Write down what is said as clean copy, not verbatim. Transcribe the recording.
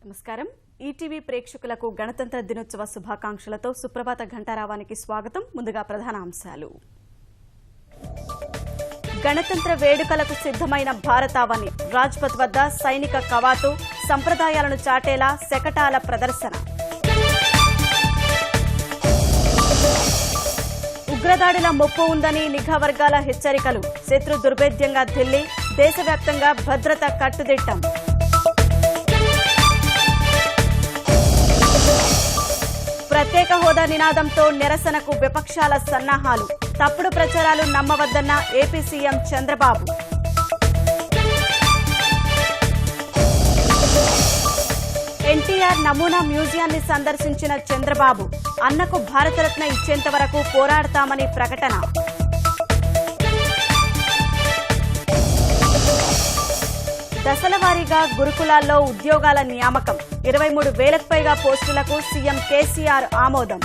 నమస్కారం ఈటీవీ ప్రేక్షకులకు గణతంత్ర దినోత్సవ శుభాకాంక్షలతో సుప్రభాత ఘంటారావానికి స్వాగతం. ముందుగా ప్రధాన అంశాలు. గణతంత్ర వేడుకలకు సిద్ధమైన భారతావని, రాజ్పథ్ వద్ద సైనిక కవాతు, సంప్రదాయాలను చాటేలా శకటాల ప్రదర్శన. ఉగ్రదాడుల ముప్పు ఉందని నిఘా వర్గాల హెచ్చరికలు, శత్రు దుర్భేద్యంగా ఢిల్లీ, దేశవ్యాప్తంగా భద్రత కట్టుదిట్టం. ప్రత్యేక హోదా నినాదంతో నిరసనకు విపక్షాల సన్నాహాలు, తప్పుడు ప్రచారాలు నమ్మవద్దన్న ఏపీ సీఎం చంద్రబాబు. ఎన్టీఆర్ నమూనా మ్యూజియాన్ని సందర్శించిన చంద్రబాబు, అన్నకు భారతరత్న ఇచ్చేంత వరకు పోరాడతామని ప్రకటన. దశలవారీగా గురుకులాల్లో ఉద్యోగాల నియామకం, 23,000కు పైగా పోస్టులకు సీఎం కేసీఆర్ ఆమోదం.